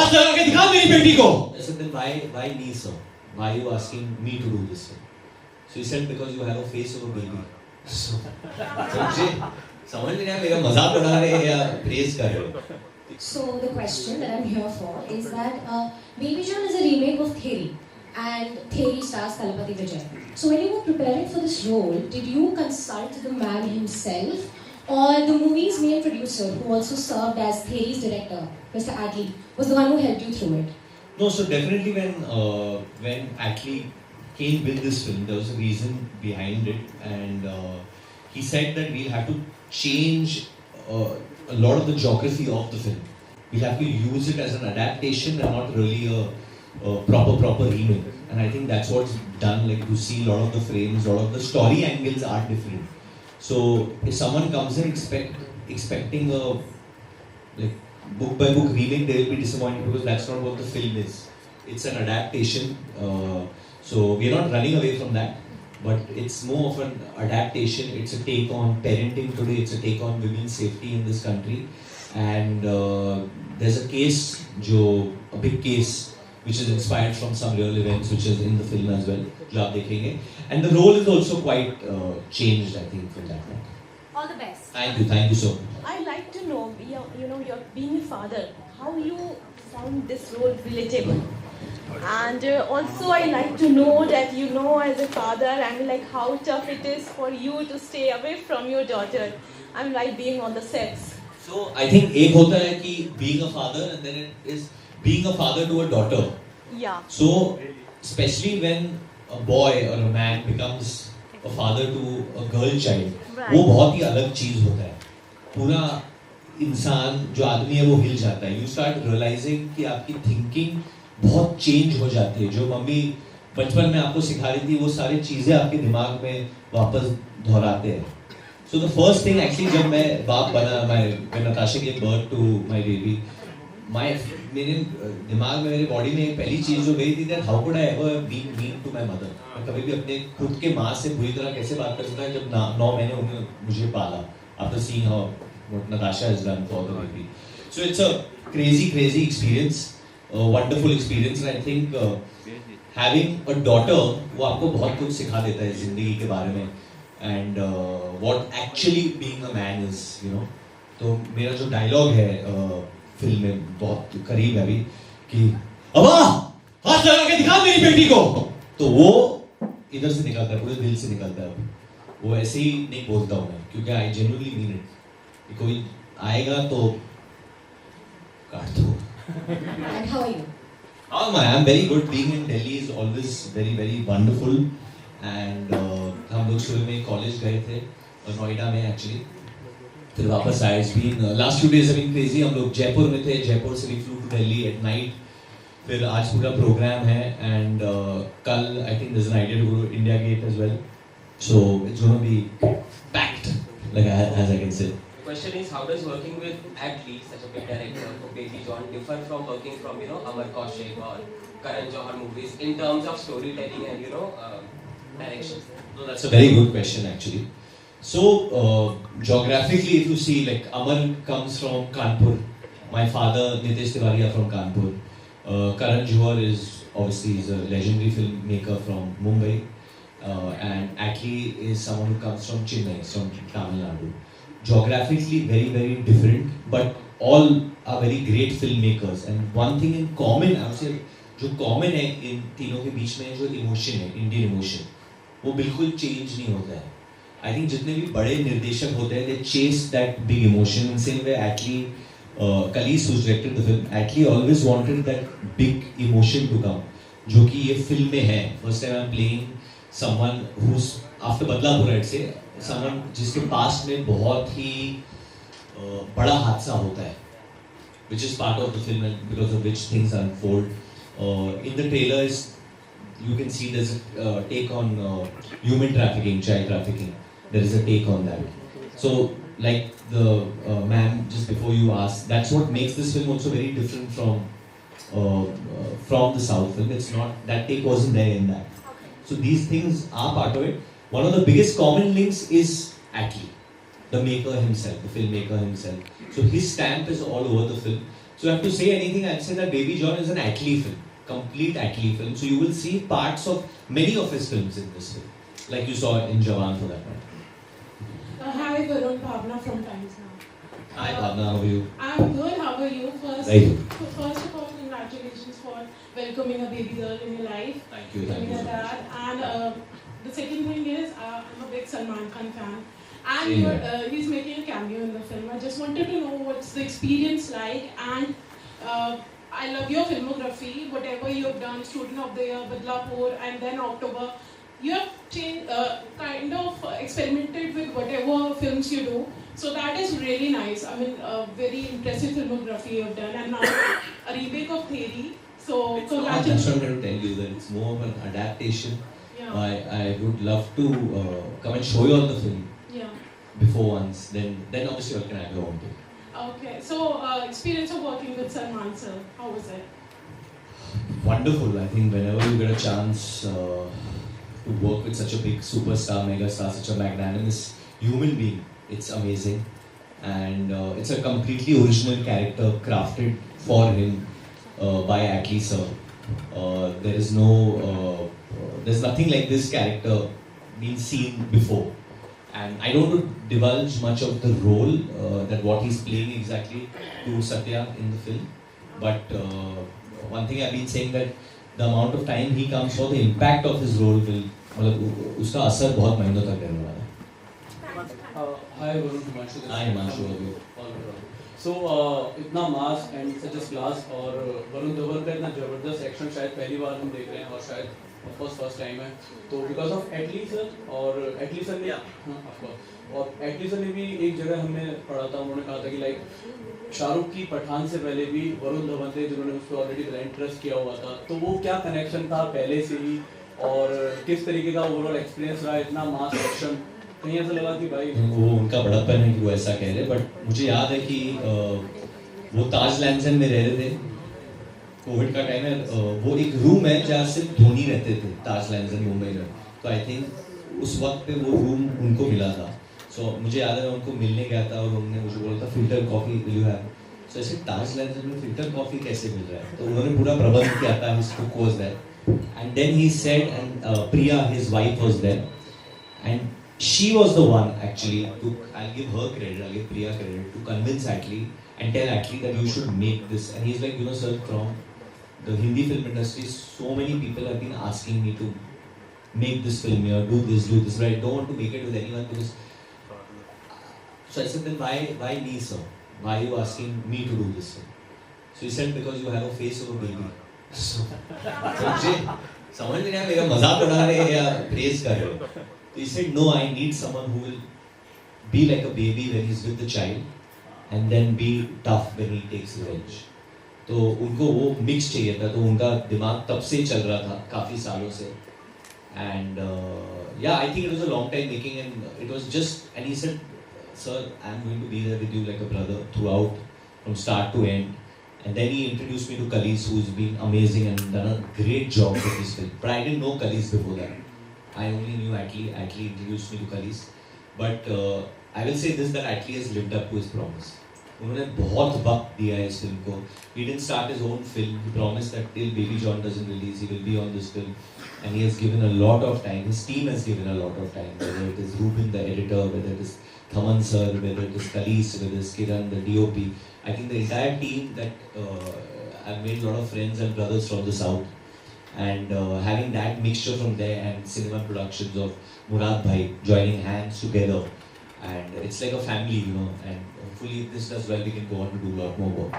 हाथ लगा के दिखा मेरी बेटी को. I said, then why me, sir? Why are you asking me to do this? So he said, because you have a face of a baby. So मुझे समझ नहीं आया मेरा मजाक उड़ा रहे हैं या प्रेज कर रहे हो. So the question that I'm here for is that Baby John is a remake of Theri, and Theri stars Thalapathy Vijay. So when you were preparing for this role, did you consult the man himself, or the movie's main producer, who also served as Theri's director, Mr. Adli, was the one who helped you through it? No, so definitely when Atlee came with this film, there was a reason behind it, and he said that we'll have to change a lot of the geography of the film. We'll have to use it as an adaptation and not really a proper remake. And I think that's what's done. Like you see a lot of the frames, a lot of the story angles are different. So if someone comes in expecting a like book by book remake, they will be disappointed because that's not what the film is. It's an adaptation. So we're not running away from that. But it's more of an adaptation. It's a take on parenting today. It's a take on women's safety in this country. And there's a case, a big case, which is inspired from some real events, which is in the film as well. जो आप देखेंगे. And the role is also quite changed, I think, from that point. All the best. Thank you so much. I'd like to know, you're being a father, how you found this role relatable. And also I like to know that as a father, how tough it is for you to stay away from your daughter. I'm like being on the sets. So I think एक होता है कि being a father, and then it is being a father to a daughter. Yeah. So especially when a boy or a man becomes a father to a girl child, वो बहुत ही अलग चीज होता है. पूरा इंसान जो आदमी है वो हिल जाता है. You start realizing कि आपकी thinking बहुत चेंज हो जाती है. जो मम्मी बचपन में आपको सिखा रही थी वो सारी चीजें आपके दिमाग में वापस दोहराते हैं. So the first thing actually जब मैं बाप बना, when Natasha gave birth to my baby, मेरे दिमाग में, मेरे बॉडी में एक पहली चीज जो गई थी that how could I ever be mean to my mother. मैं कभी भी अपने खुद के माँ से बुरी तरह कैसे बात कर सकता है जब 9 महीने उन्होंने मुझे पाला. After seeing how what Natasha has done for the baby. So it's a crazy experience. A wonderful experience, and I think having a daughter वो आपको बहुत कुछ सिखा देता है जिंदगी के बारे में, and what actually being a man is, तो मेरा जो डायलॉग है फिल्म में बहुत करीब है अभी कि अबा हाथ लगा के दिखा मेरी बेटी को, तो वो इधर से निकलता है, पूरे दिल से निकलता है. वो ऐसे ही नहीं बोलता हूँ मैं, क्योंकि आई जेन्युइनली मीन इट. कोई आएगा तो काट दो. And how are you? I'm very good. Being in Delhi is always very wonderful. And हम लोग शुरू में कॉलेज गए थे नोएडा में actually. फिर वापस आए. It's been last few days have been crazy. हम लोग जयपुर में थे. जयपुर से we flew to Delhi at night. फिर आज पूरा प्रोग्राम है and कल I think there's an idea to go to India Gate as well. So it's going to be packed, like as I can say. The question is, how does working with Atlee, such a big director for Baby John, differ from working from Amar Kaushik or Karan Johar movies in terms of storytelling and direction? No, that's a very good question actually. So geographically, if you see, like Amar comes from Kanpur. My father Nitesh Tiwari are from Kanpur. Karan Johar is obviously a legendary filmmaker from Mumbai, and Atlee is someone who comes from Chennai, from Tamil Nadu. Geographically very different, but all are very great filmmakers. And one thing in common, I would say, जो common है इन तीनों के बीच में, जो emotion है, Indian emotion, वो बिल्कुल change नहीं होता है. I think जितने भी बड़े निर्देशक होते हैं, they chase that big emotion. In same way, Atlee, Kalis, who's directed the film, Atlee always wanted that big emotion to come, जो कि ये film में है. First time I'm playing someone who's after Badlapur, I'd say, someone जिसके पास में बहुत ही बड़ा हादसा होता है, which is part of the film and because of which things unfold. In the trailers, you can see there's a take on human trafficking, child trafficking. There is a take on that. So, like the man just before you asked, that's what makes this film also very different from the South film. It's not, that take wasn't there in that. So these things are part of it. One of the biggest common links is Atlee, the maker himself, the filmmaker himself. So his stamp is all over the film. So I have to say anything, I'd say that Baby John is an Attlee film, complete Attlee film. So you will see parts of many of his films in this film, like you saw in Jawan for that matter. Hi, Varun, Bhavna from Times Now. Hi Bhavna, how are you? I'm good. How are you? Very good. First of all, congratulations for welcoming a baby girl in your life. Thank you, thank you so much. That. And the second thing is, I'm a big Salman Khan fan. And Same here. he's making a cameo in the film. I just wanted to know what's the experience like. And I love your filmography. Whatever you have done, Student of the Year, Badlapur, and then October. You have kind of experimented with whatever films you do. So that is really nice. I mean, very impressive filmography you have done. And now a remake of Theri. So It's not, congratulations. that's what I'm going to tell you, that it's more of an adaptation. Yeah. I would love to come and show you all the film Yeah. before once, then obviously you can have your own take. Okay. So experience of working with Salman sir, how was it? Wonderful. I think whenever you get a chance to work with such a big superstar, megastar, such a magnanimous human being, it's amazing. And it's a completely original character crafted for him by Attlee sir. There's nothing like this character been seen before. And I don't want to divulge much of the role that what he's playing exactly to Satya in the film. But one thing I've been saying that the amount of time he comes for, the impact of his role will, मतलब उसका असर बहुत महीनों तक रहने वाला है. Hi Varun, Himanshu. Hi Himanshu, how are you? All good. So इतना मास and such a class और वरुण धवन का इतना जबरदस्त एक्शन शायद पहली बार हम देख रहे हैं और शायद फर्स्ट टाइम है. तो बिकॉज ऑफ एटली सर और एटली सर ने और एटली सर ने भी एक जगह हमने पढ़ा था, उन्होंने कहा था कि लाइक शाहरुख की पठान से पहले भी वरुण धवन थे जिन्होंने उस पर ऑलरेडी ब्रांड ट्रस्ट किया हुआ था. तो वो क्या कनेक्शन था पहले से ही और किस तरीके का ओवरऑल एक्सपीरियंस रहा इतना मास एक्शन? कहीं ऐसा लगा कि भाई वो उनका बड़प्पन है कि वो ऐसा कह रहे, बट मुझे याद है कि वो ताज लैंसन में रह रहे थे. कोविड का टाइम है, वो एक रूम है जहाँ सिर्फ धोनी रहते थे ताज लैंसन मुंबई में. तो आई थिंक उस वक्त पे वो रूम उनको मिला था. सो मुझे याद है मैं उनको मिलने गया था और उन्होंने मुझे बोला था filter coffee will you have. So ऐसे ताज लैंसन में फिल्टर कॉफी कैसे मिल रहा है, तो उन्होंने पूरा प्रबंध किया था. His cook was there and then he said and Priya his wife was there and she was the one actually to, I'll give her credit, I'll give Priya credit, to convince Attlee and tell Attlee that you should make this. And he's like, you know sir, from the Hindi film industry, so many people have been asking me to make this film here, do this, but I don't want to make it with anyone because... So I said, then why me sir? Why are you asking me to do this film? So he said, because you have a face of a baby. So मुझे समझ नहीं आया मेरा मजाक उड़ा रहे हैं या प्रेज कर रहे हो. So he said, no, I need someone who will be like a baby when he's with the child and then be tough when he takes revenge. तो उनको वो मिक्स चाहिए था, तो उनका दिमाग तब से चल रहा था काफ़ी सालों से. And yeah, I think it was a long time making and it was just, and he said, sir, I'm going to be there with you like a brother throughout from start to end. And then he introduced me to Khalis, who's been amazing and done a great job with this film. But I didn't know Khalis before that. I only knew Attlee. Attlee introduced me to Khalis. But I will say this, that Attlee has lived up to his promise. उन्होंने बहुत वक्त दिया है इस film को. He didn't start his own film. He promised that till Baby John doesn't release, he will be on this film. And he has given a lot of time. His team has given a lot of time. Whether it is Ruben, the editor, whether it is Thaman sir, whether it is Khalis, whether it is Kiran, the DOP. I think the entire team that I've made a lot of friends and brothers from the south. And having that mixture from there and cinema productions of Murad Bhai joining hands together, and it's like a family, you know, and hopefully if this does well we can go on to do a lot more work.